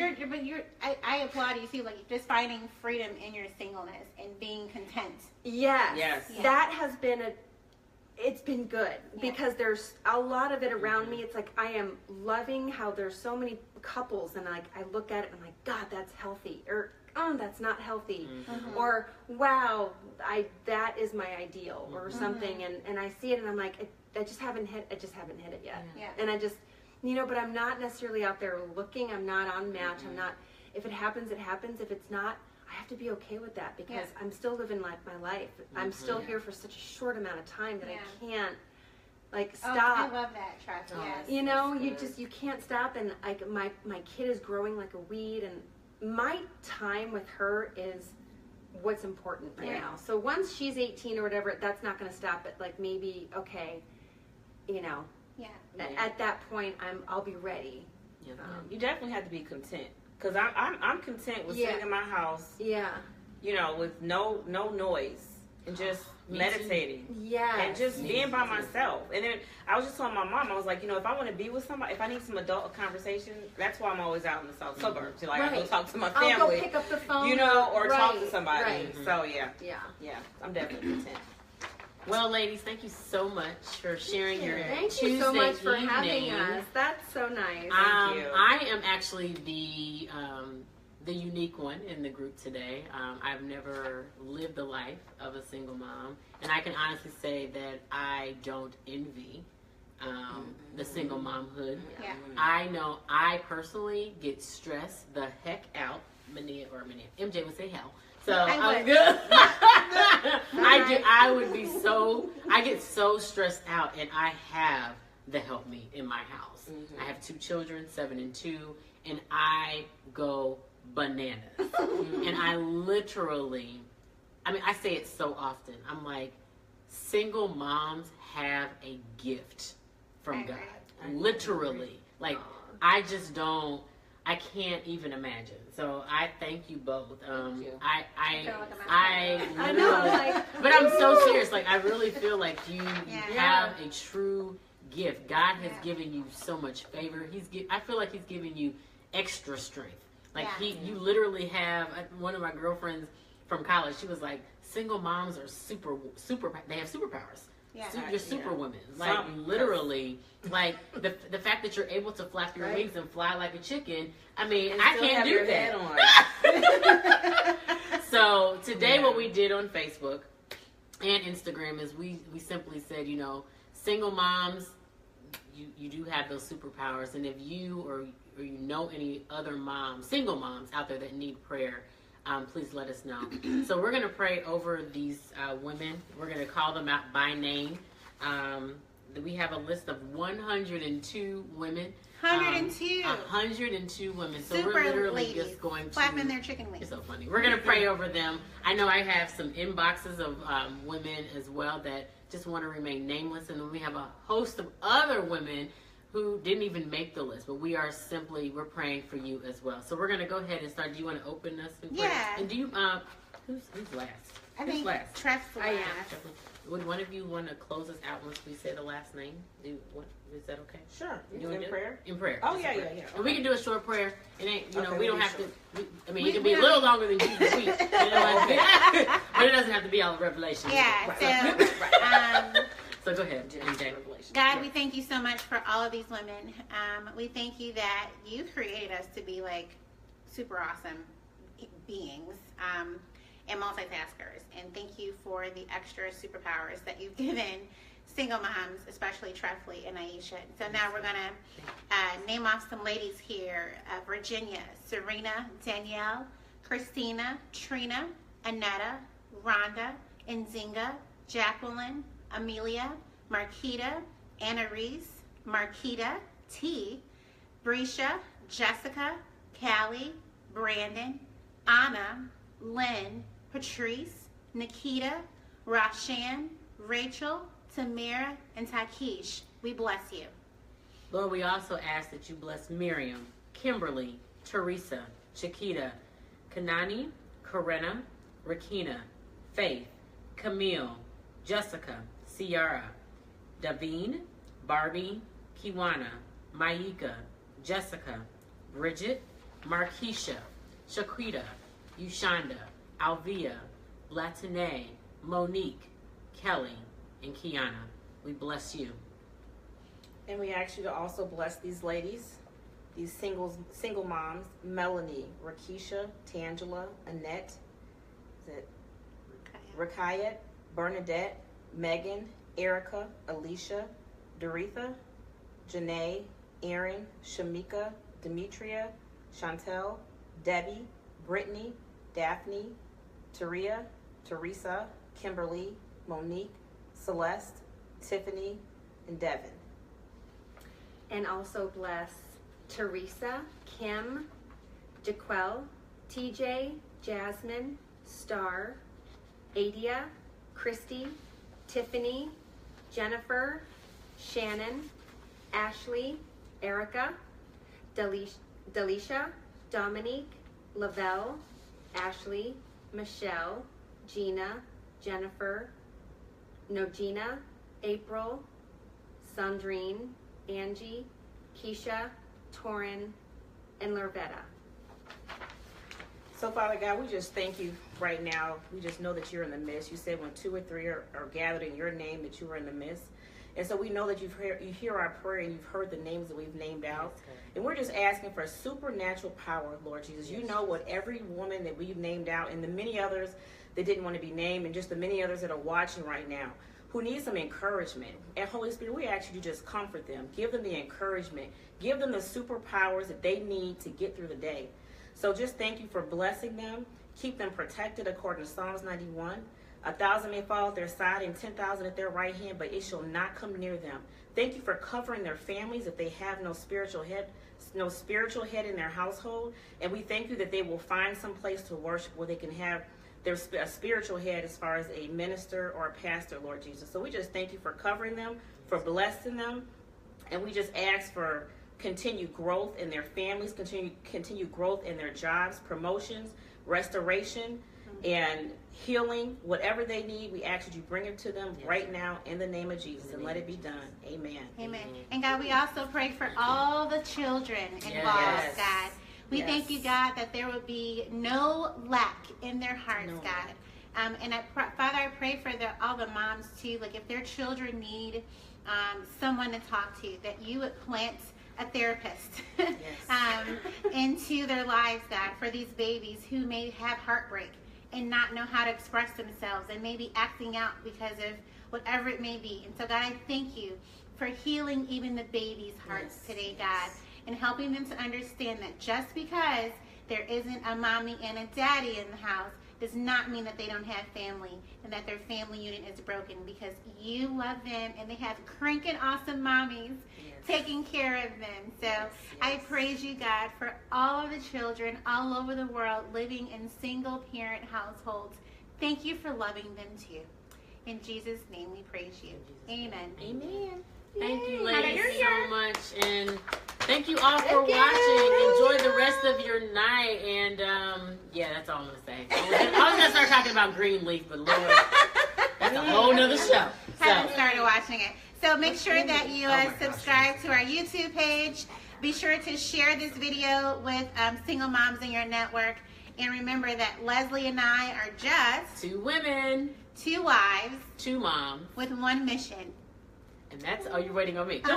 I applaud you too, like just finding freedom in your singleness and being content. yes, Yes. Yeah. that has been it's been good Yeah. because there's a lot of it around me. It's like I am loving how there's so many couples, and like I look at it and I'm like, God, that's healthy, or oh, that's not healthy, or wow, that is my ideal, or something, and I see it and I'm like, I just haven't hit it yet, Yeah. and I just, but I'm not necessarily out there looking. I'm not on Match. I'm not. If it happens, it happens. If it's not, I have to be okay with that because Yeah. I'm still living my life. I'm still here for such a short amount of time that Yeah. I can't Oh, stop. I love that, Trust. Oh, Yes. You can't stop, and like my kid is growing like a weed, and my time with her is what's important right Yeah. now. So once she's 18 or whatever, that's not going to stop it. Like maybe okay, Yeah. at that point I'll be ready. Yeah. You definitely have to be content. Because I'm content with Yeah. sitting in my house, Yeah. with no noise and just Me too. meditating. Yeah. And just being by myself. And then I was just telling my mom, I was like, if I want to be with somebody, if I need some adult conversation, that's why I'm always out in the south suburbs. Like I go Right. talk to my I'll family, go pick up the phone. or talk to Right, somebody. right. So yeah, Yeah. I'm definitely content. Well, ladies, thank you so much for sharing your Thank Tuesday you so much for evening. having us. That's so nice. you. I am actually the unique one in the group today. I've never lived the life of a single mom, and I can honestly say that I don't envy the single momhood. Yeah. I know I personally get stressed the heck out. MJ would say hell. So I I'm would. good. I get so stressed out, and I have the help me in my house. I have 2 children, 7 and 2, and I go bananas. And I literally, I say it so often. I'm like, single moms have a gift from I God. agree. Literally. Like, I can't even imagine. So I thank you both. you. I feel like I I know, literally, like, but I'm so serious. Like, I really feel like you Yeah. have a true gift. God has Yeah. given you so much favor. I feel like He's given you extra strength. Like Yeah. you literally have. One of my girlfriends from college, she was like, single moms are super. They have superpowers. Yeah. You're superwomen. Like Some- literally, like the fact that you're able to flap your Right. wings and fly like a chicken. I And can't still have do your that. head on. So today, what we did on Facebook and Instagram is we simply said, single moms, you do have those superpowers, and if you or you know any other single moms out there that need prayer, please let us know. So we're gonna pray over these women. We're gonna call them out by name. We have a list of 102 women. 102. 102 women. So Super we're literally ladies just going to flapping their chicken It's wings. so funny. We're going to pray over them. I know I have some inboxes of women as well that just want to remain nameless. And then we have a host of other women who didn't even make the list. But we're praying for you as well. So we're going to go ahead and start. Do you want to open us in prayer? Yeah. And do you, who's last? I Who's think last? Treffly. I am. Would one of you want to close us out once we say the last name? Is that okay? Sure. You wanna In do it? prayer? In prayer. Oh, Just yeah, in prayer. yeah, yeah. And we can do a short prayer. It ain't, Okay, we don't we'll have be to. We- It can we be a little don't- longer than Jesus week. But it doesn't have to be all Revelation. Yeah. Right. So, So go ahead, MJ. God, we thank you so much for all of these women. We thank you that you created us to be like super awesome beings and multitaskers. And thank you for the extra superpowers that you've given single moms, especially Treffly and Aisha. So now we're going to name off some ladies here. Virginia, Serena, Danielle, Christina, Trina, Annetta, Rhonda, Nzinga, Jacqueline, Amelia, Marquita, Anna Reese, Marquita, T, Brescia, Jessica, Callie, Brandon, Anna, Lynn, Patrice, Nikita, Rashan, Rachel, Tamara, and Takish. We bless you. Lord, we also ask that you bless Miriam, Kimberly, Teresa, Chiquita, Kanani, Corinna, Rakina, Faith, Camille, Jessica, Ciara, Davine, Barbie, Kiwana, Maika, Jessica, Bridget, Marquisha, Shaquita, Ushanda, Alvia, Latine, Monique, Kelly, and Kiana. We bless you. And we ask you to also bless these ladies, these single moms, Melanie, Rakisha, Tangela, Annette, is it Rakayat, Bernadette, Megan, Erica, Alicia, Doretha, Janae, Erin, Shamika, Demetria, Chantel, Debbie, Brittany, Daphne, Taria, Teresa, Kimberly, Monique, Celeste, Tiffany, and Devin. And also bless Teresa, Kim, Jaquel, TJ, Jasmine, Star, Adia, Christy, Tiffany, Jennifer, Shannon, Ashley, Erica, Delisha, Dominique, Lavelle, Ashley, Michelle, Gina, Jennifer, Nogina, April, Sandrine, Angie, Keisha, Torin, and Lorvetta. So, Father God, we just thank you right now. We just know that you're in the midst. You said when 2 or 3 are gathered in your name that you are in the midst. And so we know that you hear our prayer and you've heard the names that we've named out. And we're just asking for supernatural power, Lord Jesus. You know what every woman that we've named out and the many others that didn't want to be named and just the many others that are watching right now who need some encouragement. And Holy Spirit, we ask you to just comfort them. Give them the encouragement. Give them the superpowers that they need to get through the day. So just thank you for blessing them. Keep them protected according to Psalms 91. 1,000 may fall at their side and 10,000 at their right hand, but it shall not come near them. Thank you for covering their families if they have no spiritual head in their household. And we thank you that they will find some place to worship where they can have their spiritual head as far as a minister or a pastor, Lord Jesus. So we just thank you for covering them, for blessing them. And we just ask for continued growth in their families, continue growth in their jobs, promotions, restoration, and healing. Whatever they need, we ask that you bring it to them right now in the name of Jesus, and let it be done. Amen. Amen. And God, we also pray for all the children involved, God. We thank you, God, that there will be no lack in their hearts, God. And Father, I pray for all the moms too. Like if their children need someone to talk to, that you would plant a therapist into their lives, God, for these babies who may have heartbreak and not know how to express themselves and maybe acting out because of whatever it may be. And so, God, I thank you for healing even the babies' hearts today, God, and helping them to understand that just because there isn't a mommy and a daddy in the house does not mean that they don't have family and that their family unit is broken, because you love them and they have cranking awesome mommies taking care of them. So I praise you, God, for all of the children all over the world living in single parent households. Thank you for loving them too. In Jesus' name we praise you. Amen. Amen. Thank you, ladies, so much. And thank you all for watching. Enjoy the rest of your night. And that's all I'm going to say. I was going to start talking about Greenleaf, but Lord, that's a whole nother show. Haven't started watching it. So make sure that you subscribe to our YouTube page. Be sure to share this video with single moms in your network. And remember that Leslie and I are just 2 women, 2 wives, 2 moms, with 1 mission. And that's, you're waiting on me. To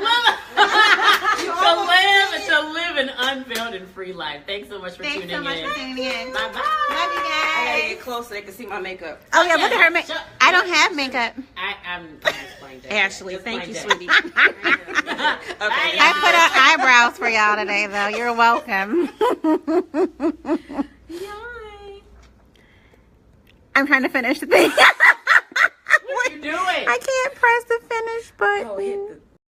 live an unveiled and free life. Thanks so much for tuning in. Thanks so much for tuning in. Bye-bye. Love you guys. I gotta get close so they can see my makeup. Oh, yeah, look at her makeup. I don't have makeup. I'm explaining that. Ashley, thank you, sweetie. Okay. I put up eyebrows for y'all today, though. You're welcome. Yay. I'm trying to finish the thing. What are you doing? I can't press the finish button. Oh, hit the